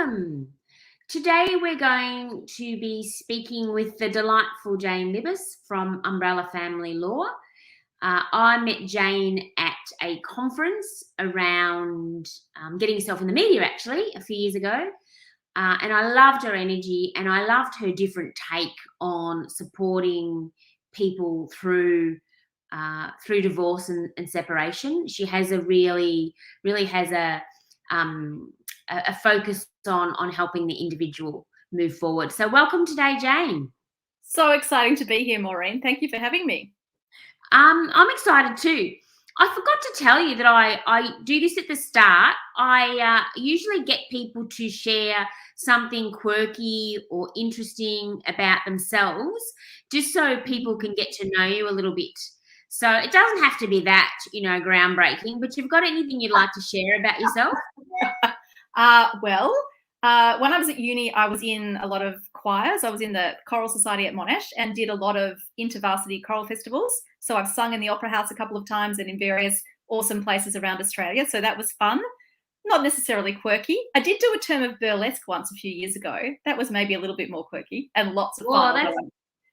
welcome. Today we're going to be speaking with the delightful Jane Libas from Umbrella Family Law. I met Jane at a conference around getting yourself in the media, actually, a few years ago. And I loved her energy and I loved her different take on supporting people through divorce and separation. She has really has a focus on helping the individual move forward. So welcome today, Jane. So exciting to be here, Maureen. Thank you for having me. I'm excited too. I forgot to tell you that I do this at the start. I usually get people to share something quirky or interesting about themselves, just so people can get to know you a little bit. So it doesn't have to be that, groundbreaking, but you've got anything you'd like to share about yourself? When I was at uni, I was in a lot of choirs. I was in the choral society at Monash and did a lot of intervarsity choral festivals. So I've sung in the Opera House a couple of times and in various awesome places around Australia. So that was fun. Not necessarily quirky. I did do a term of burlesque once a few years ago. That was maybe a little bit more quirky and lots of fun.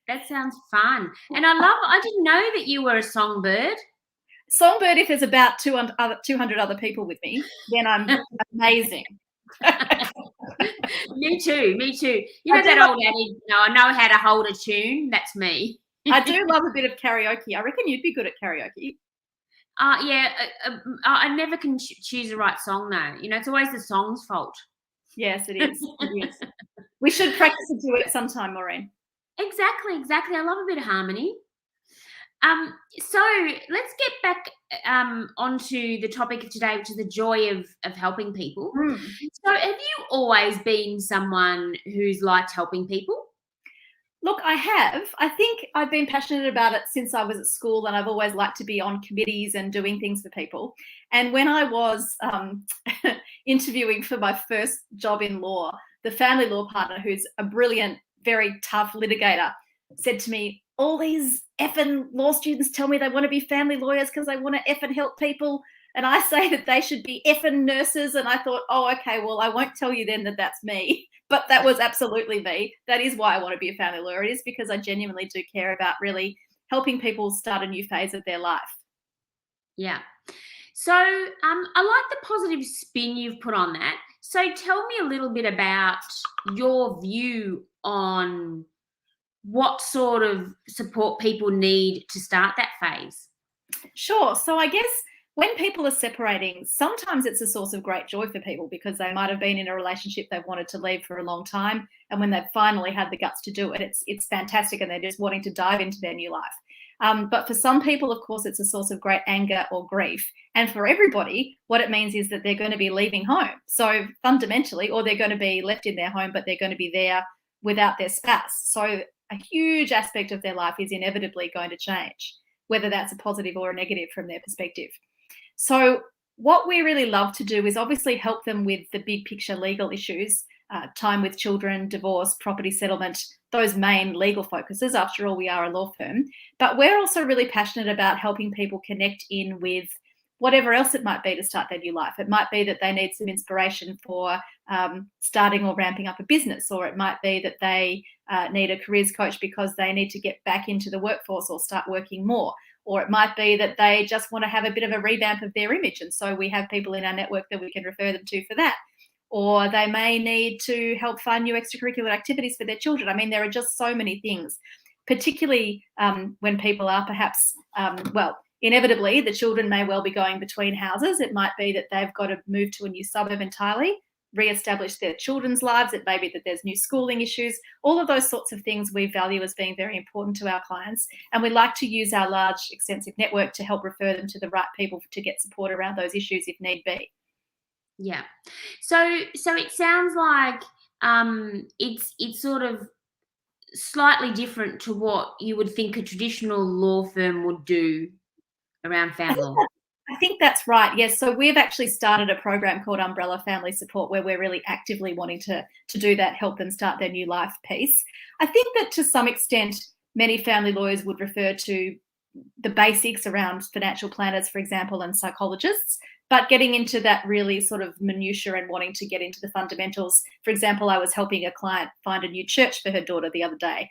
That sounds fun. And I didn't know that you were a songbird. Songbird, if there's about 200 other people with me, then I'm amazing. Me too. You know that old adage, I know how to hold a tune. That's me. I do love a bit of karaoke. I reckon you'd be good at karaoke. I never can choose the right song though. It's always the song's fault. Yes, it is. It is. We should practice a duet sometime, Maureen. Exactly. I love a bit of harmony. So let's get back onto the topic of today, which is the joy of helping people. So have you always been someone who's liked helping people? Look, I have. I think I've been passionate about it since I was at school, and I've always liked to be on committees and doing things for people. And when I was interviewing for my first job in law, the family law partner, who's a brilliant, very tough litigator, said to me, all these effing law students tell me they want to be family lawyers because they want to effing help people. And I say that they should be effing nurses. And I thought, oh, okay, well, I won't tell you then that that's me. But that was absolutely me. That is why I want to be a family lawyer. It is because I genuinely do care about really helping people start a new phase of their life. Yeah. So I like the positive spin you've put on that. So tell me a little bit about your view on what sort of support people need to start that phase. Sure. So I guess when people are separating, sometimes it's a source of great joy for people because they might have been in a relationship they've wanted to leave for a long time. And when they've finally had the guts to do it, it's fantastic and they're just wanting to dive into their new life. But for some people, of course, it's a source of great anger or grief. And for everybody, what it means is that they're going to be leaving home. So fundamentally, or they're going to be left in their home, but they're going to be there without their spouse. So a huge aspect of their life is inevitably going to change, whether that's a positive or a negative from their perspective. So what we really love to do is obviously help them with the big picture legal issues, time with children, divorce, property settlement, those main legal focuses. After all, we are a law firm. But we're also really passionate about helping people connect in with whatever else it might be to start their new life. It might be that they need some inspiration for starting or ramping up a business, or it might be that they need a careers coach because they need to get back into the workforce or start working more. Or it might be that they just want to have a bit of a revamp of their image. And so we have people in our network that we can refer them to for that. Or they may need to help find new extracurricular activities for their children. I mean, there are just so many things, particularly when people are perhaps, inevitably, the children may well be going between houses. It might be that they've got to move to a new suburb entirely, re-establish their children's lives. It may be that there's new schooling issues. All of those sorts of things we value as being very important to our clients. And we like to use our large, extensive network to help refer them to the right people to get support around those issues if need be. Yeah. So it sounds like it's sort of slightly different to what you would think a traditional law firm would do around family law. I think that's right. Yes. So we've actually started a program called Umbrella Family Support where we're really actively wanting to do that, help them start their new life piece. I think that to some extent, many family lawyers would refer to the basics around financial planners, for example, and psychologists. but getting into that really sort of minutiae and wanting to get into the fundamentals. For example, I was helping a client find a new church for her daughter the other day,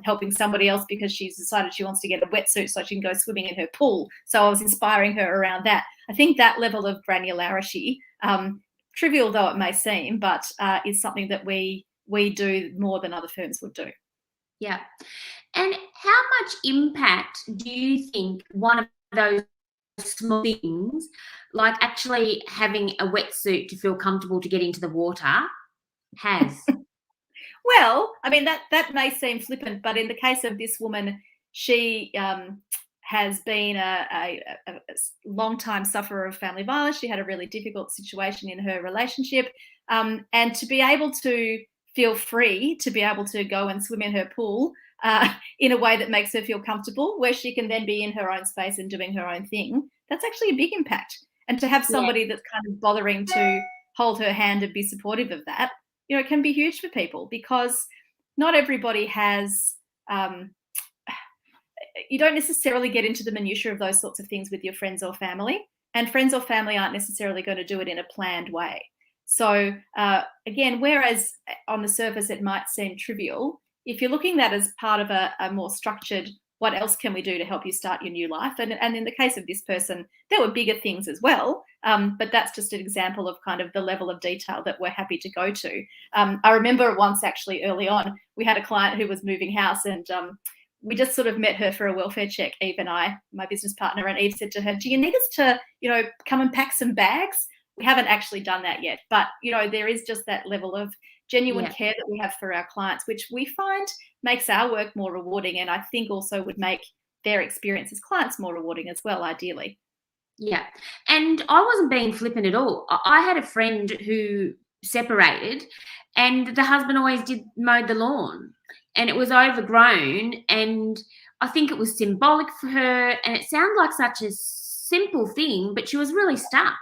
helping somebody else because she's decided she wants to get a wetsuit so she can go swimming in her pool. So I was inspiring her around that. I think that level of granularity, trivial though it may seem, but is something that we do more than other firms would do. Yeah. And how much impact do you think one of those small things, like actually having a wetsuit to feel comfortable to get into the water, has? Well, I mean, that may seem flippant, but in the case of this woman, she has been a long-time sufferer of family violence. She had a really difficult situation in her relationship. And to be able to feel free to be able to go and swim in her pool in a way that makes her feel comfortable, where she can then be in her own space and doing her own thing, that's actually a big impact. And to have somebody that's kind of bothering to hold her hand and be supportive of that, you know, it can be huge for people, because not everybody has, you don't necessarily get into the minutiae of those sorts of things with your friends or family, and friends or family aren't necessarily going to do it in a planned way. So again, whereas on the surface it might seem trivial, if you're looking at that as part of a more structured, what else can we do to help you start your new life? And in the case of this person, there were bigger things as well, but that's just an example of kind of the level of detail that we're happy to go to. I remember once actually early on, we had a client who was moving house, and we just sort of met her for a welfare check, Eve and I, my business partner, and Eve said to her, do you need us to, you know, come and pack some bags? We haven't actually done that yet, but, you know, there is just that level of genuine care that we have for our clients, which we find makes our work more rewarding, and I think also would make their experience as clients more rewarding as well, ideally. Yeah. And I wasn't being flippant at all. I had a friend who separated, and the husband always did mow the lawn, and it was overgrown, and I think it was symbolic for her, and it sounded like such a simple thing, but she was really stuck.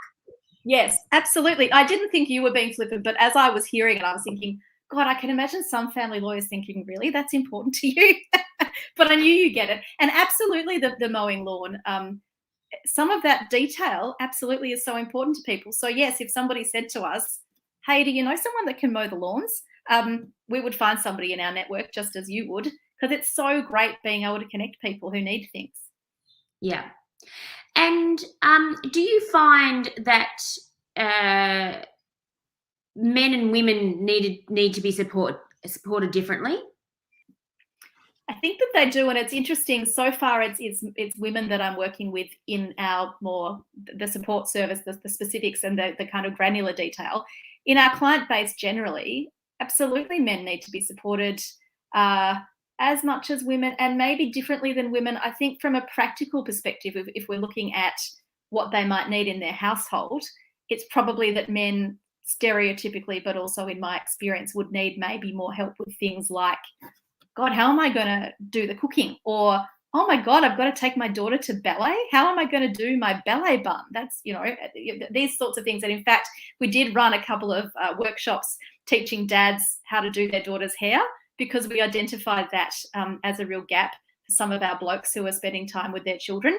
Yes, absolutely. I didn't think you were being flippant, but as I was hearing it, I was thinking, God, I can imagine some family lawyers thinking, really, that's important to you? But I knew you get it. And absolutely the mowing lawn, some of that detail absolutely is so important to people. So yes, if somebody said to us, hey, do you know someone that can mow the lawns? We would find somebody in our network, just as you would, because it's so great being able to connect people who need things. Yeah. And do you find that men and women need to be supported differently? I think that they do, and it's interesting. So far, it's women that I'm working with in our more the support service, the specifics, and the kind of granular detail. In our client base generally, absolutely, men need to be supported as much as women, and maybe differently than women. I think from a practical perspective, if we're looking at what they might need in their household, it's probably that men stereotypically, but also in my experience, would need maybe more help with things like, God, how am I going to do the cooking? Or, oh my God, I've got to take my daughter to ballet. How am I going to do my ballet bun? That's, you know, these sorts of things. And in fact, we did run a couple of workshops teaching dads how to do their daughter's hair, because we identified that as a real gap for some of our blokes who are spending time with their children.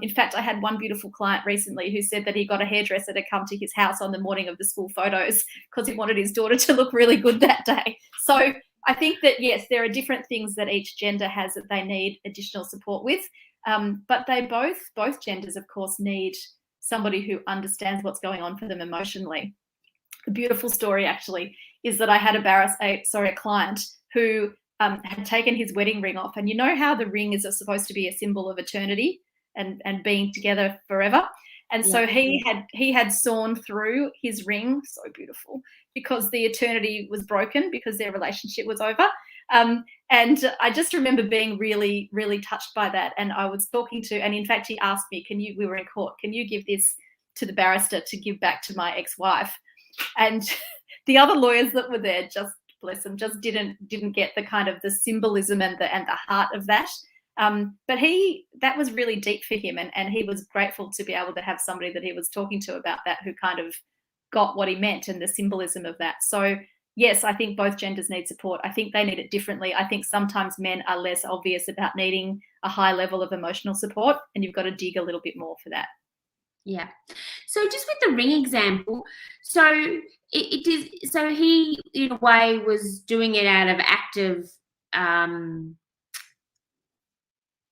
In fact, I had one beautiful client recently who said that he got a hairdresser to come to his house on the morning of the school photos because he wanted his daughter to look really good that day. So I think that, yes, there are different things that each gender has that they need additional support with. But they both genders, of course, need somebody who understands what's going on for them emotionally. The beautiful story, actually, is that I had a client who had taken his wedding ring off. And you know how the ring is supposed to be a symbol of eternity and being together forever? And so he had sawn through his ring, so beautiful, because the eternity was broken, because their relationship was over. And I just remember being really, really touched by that. And I was talking to, and in fact, he asked me, we were in court, can you give this to the barrister to give back to my ex-wife? And the other lawyers that were there, just bless them, just didn't get the kind of the symbolism and the heart of that. But that was really deep for him, and he was grateful to be able to have somebody that he was talking to about that who kind of got what he meant and the symbolism of that. So yes, I think both genders need support. I think they need it differently. I think sometimes men are less obvious about needing a high level of emotional support, and you've got to dig a little bit more for that. Yeah. So just with the ring example, so it is, so he in a way was doing it out of active, I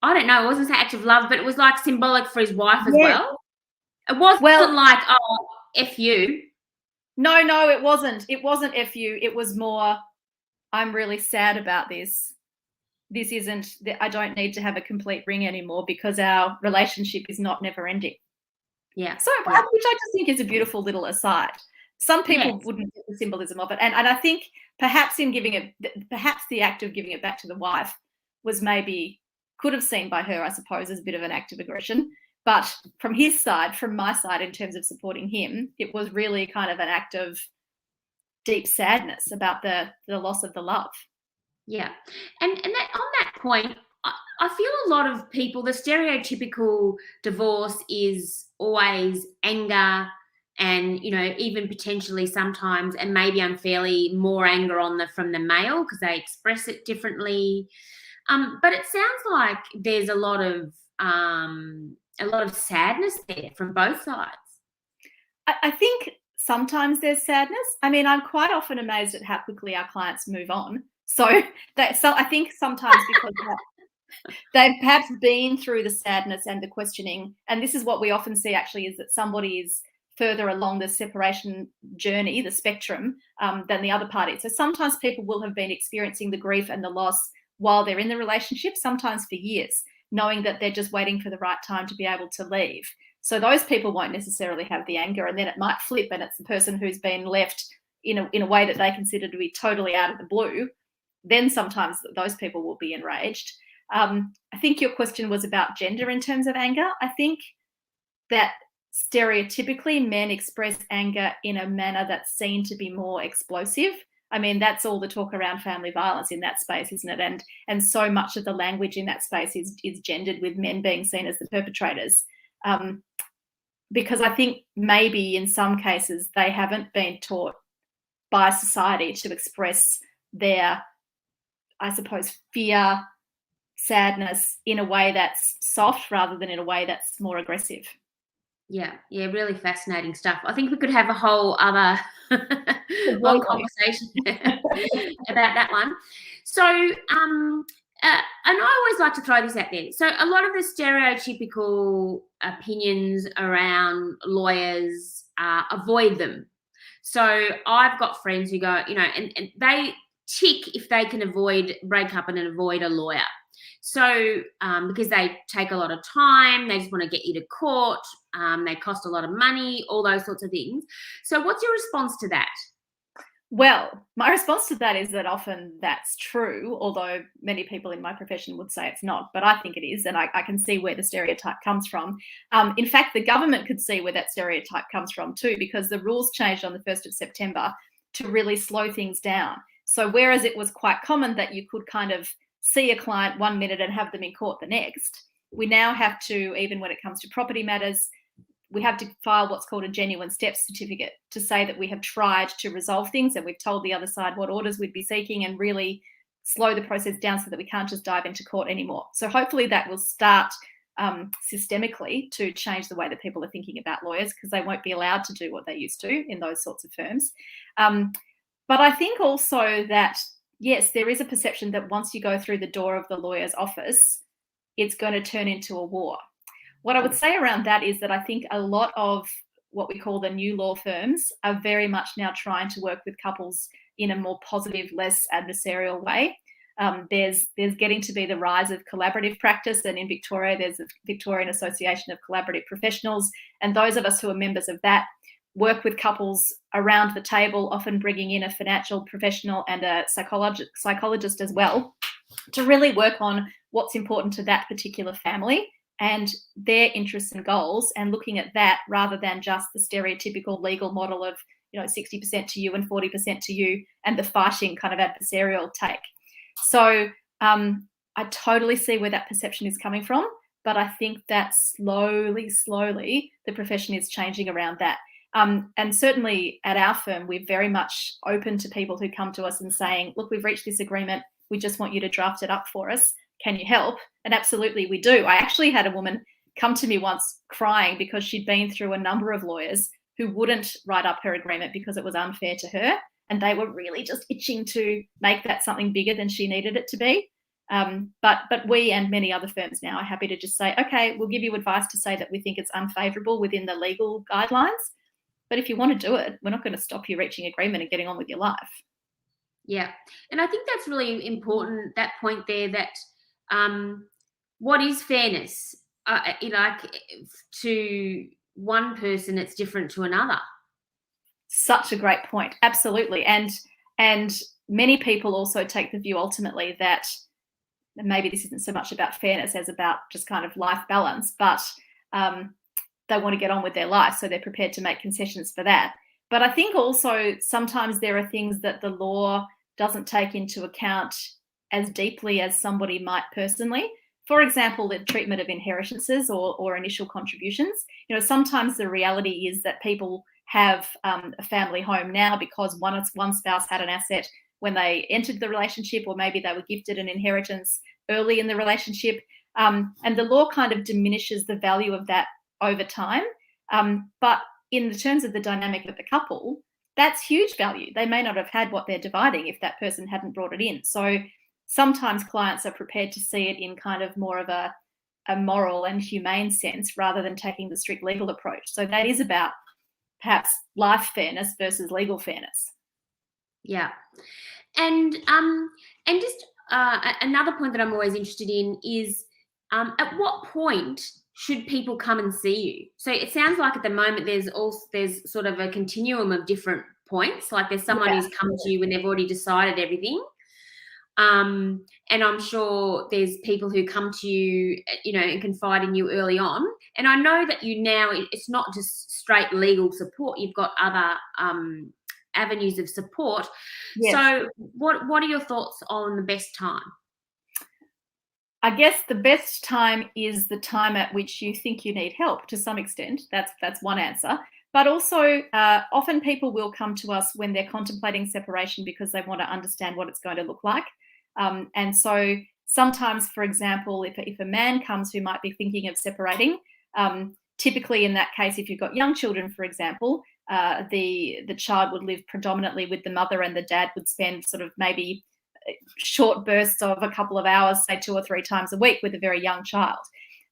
don't know, it wasn't active love, but it was like symbolic for his wife as Yeah. well. It wasn't Well, like, oh, F you. no, it wasn't. It wasn't FU. It was more, I'm really sad about this. This isn't, I don't need to have a complete ring anymore because our relationship is not never ending. Yeah. So, Yeah. which I just think is a beautiful little aside. Some people Yes. wouldn't get the symbolism of it. And I think perhaps in giving it, perhaps the act of giving it back to the wife was maybe, could have seen by her, I suppose, as a bit of an act of aggression. But from his side, from my side, in terms of supporting him, it was really kind of an act of deep sadness about the loss of the love. Yeah. And that, on that point, I feel a lot of people, the stereotypical divorce is always anger and, you know, even potentially sometimes, and maybe unfairly, more anger on the from the male because they express it differently. But it sounds like there's a lot of sadness there from both sides. I think sometimes there's sadness. I mean, I'm quite often amazed at how quickly our clients move on. So I think sometimes because they've perhaps been through the sadness and the questioning, and this is what we often see actually, is that somebody is further along the separation journey, the spectrum, than the other party. So sometimes people will have been experiencing the grief and the loss while they're in the relationship, sometimes for years, knowing that they're just waiting for the right time to be able to leave. So those people won't necessarily have the anger, and then it might flip, and it's the person who's been left in a way that they consider to be totally out of the blue. Then sometimes those people will be enraged. I think your question was about gender in terms of anger. I think that stereotypically men express anger in a manner that's seen to be more explosive. I mean, that's all the talk around family violence in that space, isn't it? And so much of the language in that space is gendered, with men being seen as the perpetrators. Because I think maybe in some cases they haven't been taught by society to express their, I suppose, fear, sadness in a way that's soft rather than in a way that's more aggressive. Yeah, really fascinating stuff. I think we could have a whole other long conversation about that one. So, and I always like to throw this out there. So, a lot of the stereotypical opinions around lawyers, avoid them. So, I've got friends who go, you know, and they tick if they can break up and avoid a lawyer. So, because they take a lot of time, they just want to get you to court, they cost a lot of money, all those sorts of things. So, what's your response to that? Well, my response to that is that often that's true, although many people in my profession would say it's not, but I think it is, and I can see where the stereotype comes from. In fact, the government could see where that stereotype comes from too, because the rules changed on the 1st of September to really slow things down. So whereas it was quite common that you could kind of see a client 1 minute and have them in court the next, we now have to, even when it comes to property matters, we have to file what's called a genuine steps certificate to say that we have tried to resolve things and we've told the other side what orders we'd be seeking, and really slow the process down so that we can't just dive into court anymore. So hopefully that will start systemically to change the way that people are thinking about lawyers, because they won't be allowed to do what they used to in those sorts of firms. But I think also that, yes, there is a perception that once you go through the door of the lawyer's office, it's going to turn into a war. What I would say around that is that I think a lot of what we call the new law firms are very much now trying to work with couples in a more positive, less adversarial way. There's getting to be the rise of collaborative practice, and in Victoria, there's the Victorian Association of Collaborative Professionals, and those of us who are members of that work with couples around the table, often bringing in a financial professional and a psychologist as well, to really work on what's important to that particular family and their interests and goals, and looking at that rather than just the stereotypical legal model of, 60% to you and 40% to you, and the fighting kind of adversarial take. So I totally see where that perception is coming from, but I think that slowly, the profession is changing around that. And certainly at our firm, we're very much open to people who come to us and saying, look, we've reached this agreement, we just want you to draft it up for us. Can you help? And absolutely we do. I actually had a woman come to me once crying because she'd been through a number of lawyers who wouldn't write up her agreement because it was unfair to her, and they were really just itching to make that something bigger than she needed it to be. But we and many other firms now are happy to just say, okay, we'll give you advice to say that we think it's unfavourable within the legal guidelines. But if you want to do it, we're not going to stop you reaching agreement and getting on with your life. Yeah. And I think that's really important, that point there, that what is fairness? To one person, it's different to another. Such a great point. Absolutely. And many people also take the view ultimately that maybe this isn't so much about fairness as about just kind of life balance, but they want to get on with their life, so they're prepared to make concessions for that. But I think also sometimes there are things that the law doesn't take into account as deeply as somebody might personally. For example, the treatment of inheritances or initial contributions. Sometimes the reality is that people have a family home now because one spouse had an asset when they entered the relationship, or maybe they were gifted an inheritance early in the relationship. And the law kind of diminishes the value of that over time. But in the terms of the dynamic of the couple, that's huge value. They may not have had what they're dividing if that person hadn't brought it in. So sometimes clients are prepared to see it in kind of more of a moral and humane sense rather than taking the strict legal approach. So that is about perhaps life fairness versus legal fairness. Yeah. And just another point that I'm always interested in is at what point should people come and see you? So it sounds like at the moment there's sort of a continuum of different points. Like there's someone who's come to you when they've already decided everything. And I'm sure there's people who come to you, and confide in you early on. And I know that now it's not just straight legal support. You've got other avenues of support. Yes. So what are your thoughts on the best time? I guess the best time is the time at which you think you need help to some extent. That's one answer. But also often people will come to us when they're contemplating separation because they want to understand what it's going to look like. And so sometimes, for example, if a man comes who might be thinking of separating, typically in that case, if you've got young children, for example, the child would live predominantly with the mother and the dad would spend sort of maybe short bursts of a couple of hours, say 2 or 3 times a week with a very young child.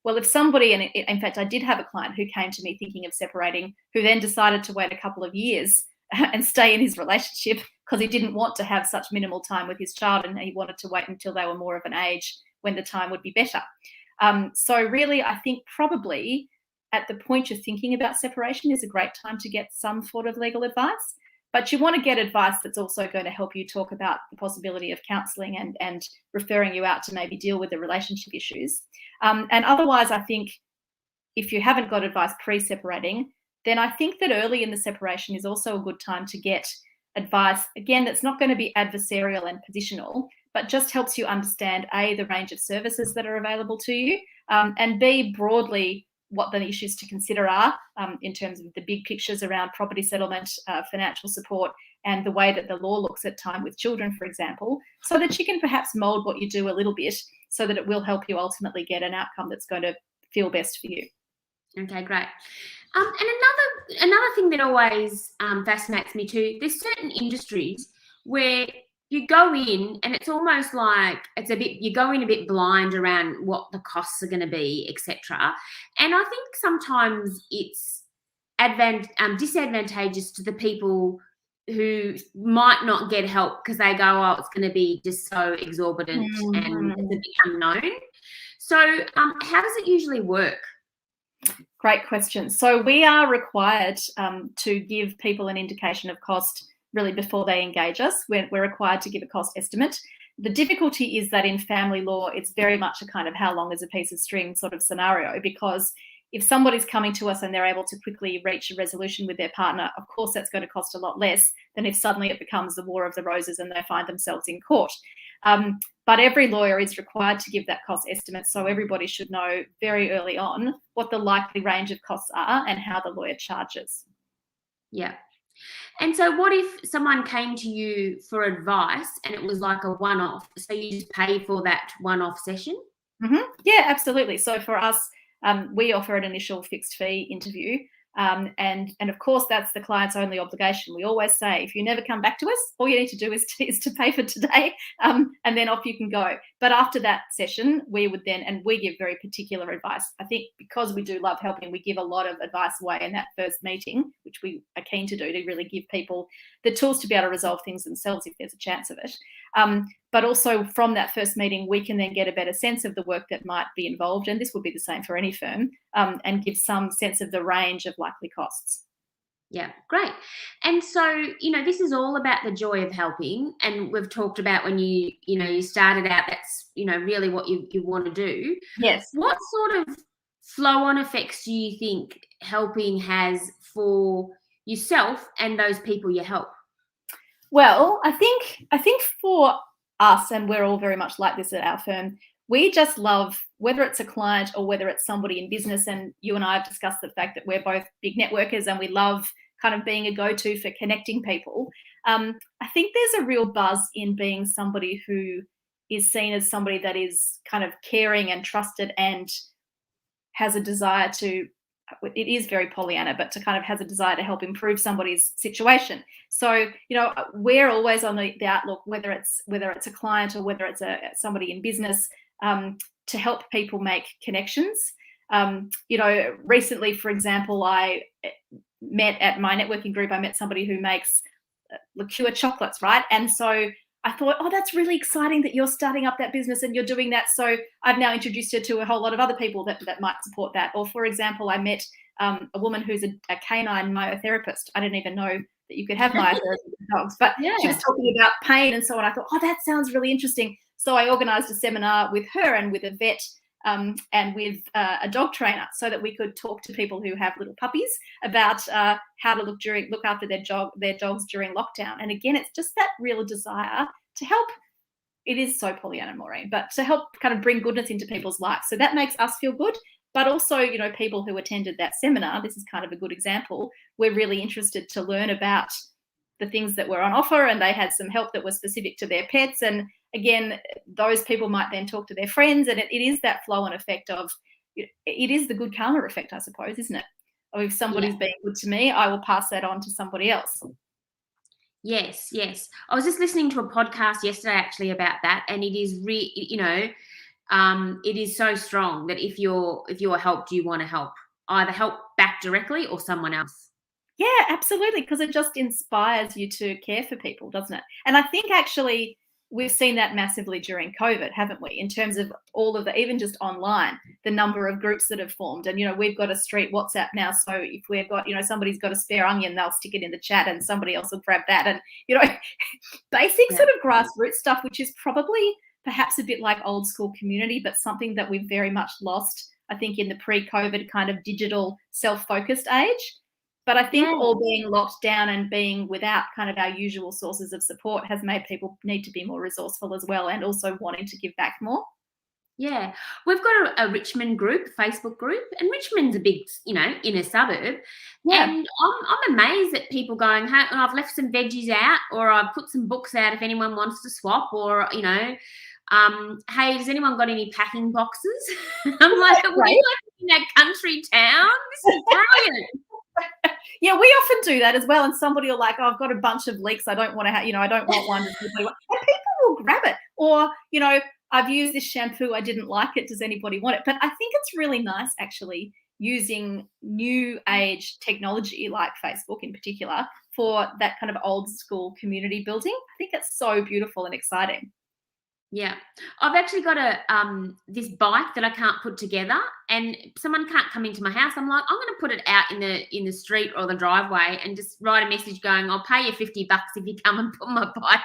Well, if somebody, and in fact, I did have a client who came to me thinking of separating, who then decided to wait a couple of years and stay in his relationship because he didn't want to have such minimal time with his child and he wanted to wait until they were more of an age when the time would be better. So really, I think probably at the point you're thinking about separation is a great time to get some sort of legal advice. But you want to get advice that's also going to help you talk about the possibility of counselling and referring you out to maybe deal with the relationship issues. And otherwise, I think if you haven't got advice pre-separating, then I think that early in the separation is also a good time to get advice, again, that's not going to be adversarial and positional, but just helps you understand, A, the range of services that are available to you, and B, broadly, what the issues to consider are in terms of the big pictures around property settlement, financial support, and the way that the law looks at time with children, for example, so that you can perhaps mould what you do a little bit so that it will help you ultimately get an outcome that's going to feel best for you. Okay, great. And another thing that always fascinates me too, there's certain industries where you go in and it's almost like you go in a bit blind around what the costs are going to be, etc. And I think sometimes it's disadvantageous to the people who might not get help because they go, oh, it's going to be just so exorbitant and it's a bit unknown. So how does it usually work? Great question. So we are required to give people an indication of cost really before they engage us. We're required to give a cost estimate. The difficulty is that in family law, it's very much a kind of how long is a piece of string sort of scenario, because if somebody's coming to us and they're able to quickly reach a resolution with their partner, of course that's going to cost a lot less than if suddenly it becomes the War of the Roses and they find themselves in court. But every lawyer is required to give that cost estimate, so everybody should know very early on what the likely range of costs are and how the lawyer charges. Yeah. And so what if someone came to you for advice and it was like a one-off, so you just pay for that one-off session? Mm-hmm. Yeah, absolutely. So for us, We offer an initial fixed fee interview. And of course, that's the client's only obligation. We always say, if you never come back to us, all you need to do is to pay for today, and then off you can go. But after that session, we would then, and we give very particular advice. I think because we do love helping, we give a lot of advice away in that first meeting, which we are keen to do, to really give people the tools to be able to resolve things themselves if there's a chance of it. But also from that first meeting, we can then get a better sense of the work that might be involved, and this would be the same for any firm, and give some sense of the range of likely costs. Yeah, great. And so, this is all about the joy of helping. And we've talked about when you started out, that's, really what you want to do. Yes. What sort of flow-on effects do you think helping has for yourself and those people you help? Well, I think for us, and we're all very much like this at our firm, we just love, whether it's a client or whether it's somebody in business, and you and I have discussed the fact that we're both big networkers and we love kind of being a go-to for connecting people. I think there's a real buzz in being somebody who is seen as somebody that is kind of caring and trusted and has a desire to, it is very Pollyanna, but to kind of has a desire to help improve somebody's situation. So, we're always on the outlook, whether it's a client or whether it's somebody in business, to help people make connections. Recently, for example, I met at my networking group, I met somebody who makes liqueur chocolates, right? And so I thought, oh, that's really exciting that you're starting up that business and you're doing that. So I've now introduced her to a whole lot of other people that might support that. Or, for example, I met a woman who's a canine myotherapist. I didn't even know that you could have myotherapy with dogs, but Yeah. She was talking about pain and so on. I thought, oh, that sounds really interesting. So I organised a seminar with her and with a vet, and with a dog trainer, so that we could talk to people who have little puppies about how to look after their dogs during lockdown. And again, it's just that real desire to help. It is so Pollyanna, Maureen, but to help kind of bring goodness into people's lives. So that makes us feel good. But also, people who attended that seminar, this is kind of a good example, we're really interested to learn about the things that were on offer, and they had some help that was specific to their pets. And again, those people might then talk to their friends, and it is that flow-on effect of, it is the good karma effect, I suppose, isn't it? Or if somebody's being good to me, I will pass that on to somebody else. Yes. I was just listening to a podcast yesterday actually about that, and it is it is so strong that if you're helped, you want to help, either help back directly or someone else. Yeah, absolutely, because it just inspires you to care for people, doesn't it? And I think actually we've seen that massively during COVID, haven't we? In terms of all of even just online, the number of groups that have formed. And, we've got a street WhatsApp now. So if we've got, somebody's got a spare onion, they'll stick it in the chat and somebody else will grab that. And, basic sort of grassroots stuff, which is probably perhaps a bit like old school community, but something that we've very much lost, I think, in the pre-COVID kind of digital self-focused age. But I think all being locked down and being without kind of our usual sources of support has made people need to be more resourceful as well, and also wanting to give back more. Yeah. We've got a Richmond group, Facebook group, and Richmond's a big, inner suburb. Yeah. And I'm amazed at people going, hey, I've left some veggies out, or I've put some books out if anyone wants to swap, or, hey, has anyone got any packing boxes? I'm like, are we in that country town? This is brilliant. Yeah, we often do that as well. And somebody will like, oh, I've got a bunch of leeks. I don't want to have, I don't want one. And people will grab it. Or, I've used this shampoo. I didn't like it. Does anybody want it? But I think it's really nice actually using new age technology like Facebook in particular for that kind of old school community building. I think it's so beautiful and exciting. Yeah, I've actually got this bike that I can't put together, and someone can't come into my house. I'm like, I'm going to put it out in the street or the driveway and just write a message going, I'll pay you $50 if you come and put my bike.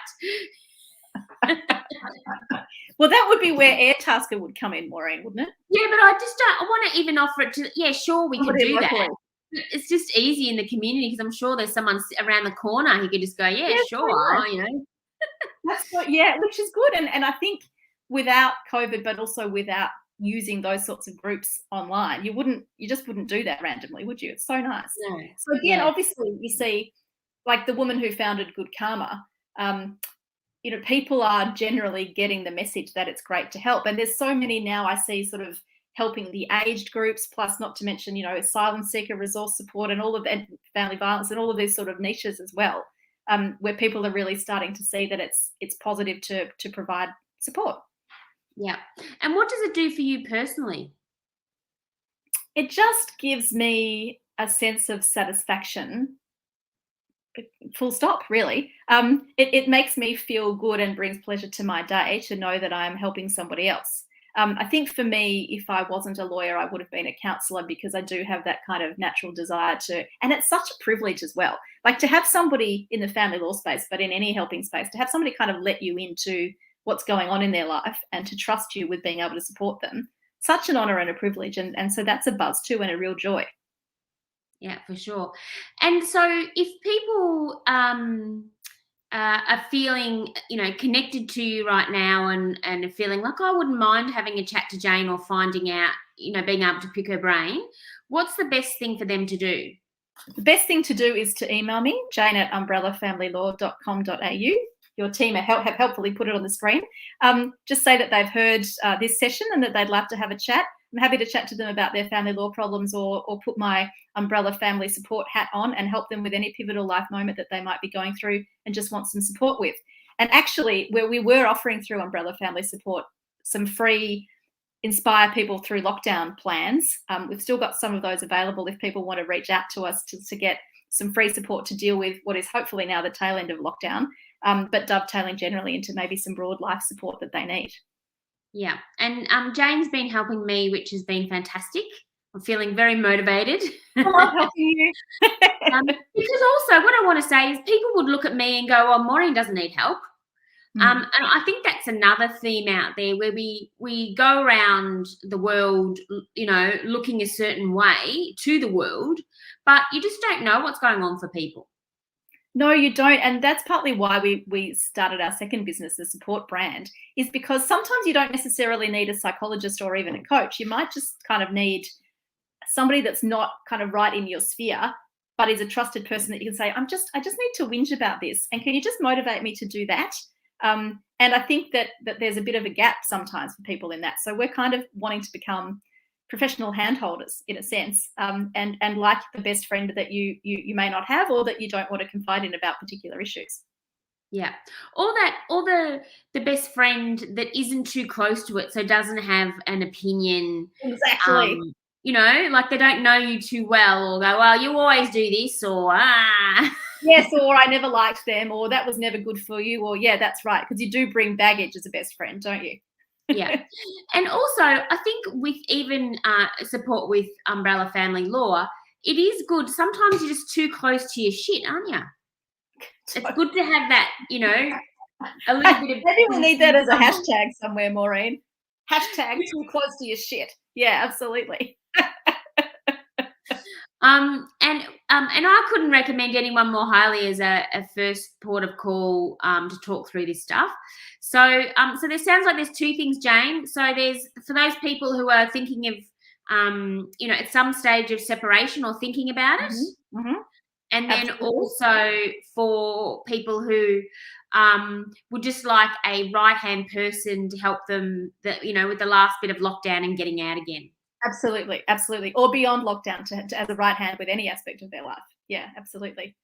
Well, that would be where Airtasker would come in, Maureen, wouldn't it? Yeah, but I just don't. I want to even offer it to. Yeah, sure, we could do that. It's just easy in the community because I'm sure there's someone around the corner who could just go, yeah, sure, That's which is good. And I think without COVID, but also without using those sorts of groups online, you just wouldn't do that randomly, would you? It's so nice. No. So again, obviously you see like the woman who founded Good Karma, people are generally getting the message that it's great to help. And there's so many now I see sort of helping the aged groups, plus not to mention, asylum seeker resource support and all of and family violence and all of these sort of niches as well, where people are really starting to see that it's positive to provide support. Yeah. And what does it do for you personally? It just gives me a sense of satisfaction, full stop, really. It makes me feel good and brings pleasure to my day to know that I'm helping somebody else. I think for me, if I wasn't a lawyer, I would have been a counsellor, because I do have that kind of natural desire to, and it's such a privilege as well. Like, to have somebody in the family law space, but in any helping space, to have somebody kind of let you into what's going on in their life and to trust you with being able to support them. Such an honour and a privilege. And so that's a buzz too, and a real joy. Yeah, for sure. And so if people are feeling, connected to you right now and are feeling like, I wouldn't mind having a chat to Jane or finding out, being able to pick her brain, what's the best thing for them to do? The best thing to do is to email me, jane@umbrellafamilylaw.com.au. Your team have helpfully put it on the screen. Just say that they've heard this session and that they'd love to have a chat. I'm happy to chat to them about their family law problems, or put my umbrella family support hat on and help them with any pivotal life moment that they might be going through and just want some support with. And actually, where we were offering through Umbrella Family Support some free Inspire People Through Lockdown plans, we've still got some of those available if people want to reach out to us to get some free support to deal with what is hopefully now the tail end of lockdown, but dovetailing generally into maybe some broad life support that they need. Yeah. And Jane's been helping me, which has been fantastic. I'm feeling very motivated. I love helping you. Because also what I want to say is people would look at me and go, well, Maureen doesn't need help. And I think that's another theme out there where we go around the world, looking a certain way to the world, but you just don't know what's going on for people. No, you don't. And that's partly why we started our second business, the support brand, is because sometimes you don't necessarily need a psychologist or even a coach. You might just kind of need somebody that's not kind of right in your sphere, but is a trusted person that you can say, I just need to whinge about this. And can you just motivate me to do that? And I think that there's a bit of a gap sometimes for people in that. So we're kind of wanting to become professional handholders in a sense, and like the best friend that you may not have, or that you don't want to confide in about particular issues. Yeah. Or the best friend that isn't too close to it, so doesn't have an opinion. Exactly. Like they don't know you too well, or go, well, you always do this, or Yes, or I never liked them, or that was never good for you, or yeah, that's right, because you do bring baggage as a best friend, don't you? Yeah. And also, I think with even support with Umbrella Family Law, it is good. Sometimes you're just too close to your shit, aren't you? It's good to have that, a little bit of... Maybe we need that as a hashtag somewhere, Maureen. Hashtag too close to your shit. Yeah, absolutely. And I couldn't recommend anyone more highly as a first port of call to talk through this stuff. So there sounds like there's two things, Jane. So there's, for those people who are thinking of, at some stage of separation or thinking about it. Mm-hmm. And then Absolutely. also for people who would just like a right-hand person to help them, with the last bit of lockdown and getting out again. Absolutely, absolutely. Or beyond lockdown to as a right hand with any aspect of their life. Yeah, absolutely.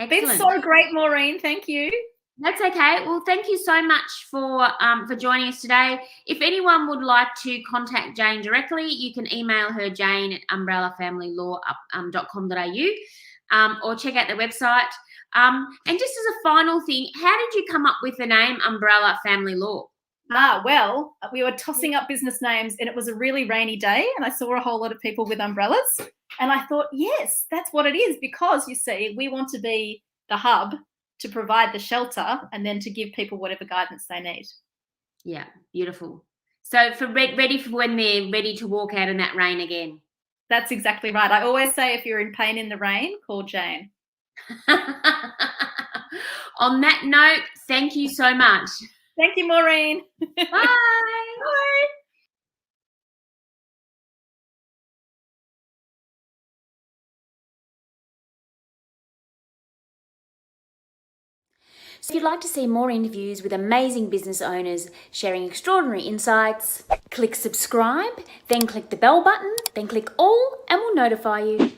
Excellent. Been so great, Maureen. Thank you. That's okay. Well, thank you so much for joining us today. If anyone would like to contact Jane directly, you can email her, Jane at umbrellafamilylaw.com.au, or check out the website. And just as a final thing, how did you come up with the name Umbrella Family Law? Well, we were tossing up business names and it was a really rainy day and I saw a whole lot of people with umbrellas and I thought, yes, that's what it is, because you see, we want to be the hub to provide the shelter and then to give people whatever guidance they need. Yeah, beautiful. So ready for when they're ready to walk out in that rain again. That's exactly right. I always say, if you're in pain in the rain, call Jane. On that note, thank you so much. Thank you, Maureen. Bye. Bye. So if you'd like to see more interviews with amazing business owners sharing extraordinary insights, click subscribe, then click the bell button, then click all, and we'll notify you.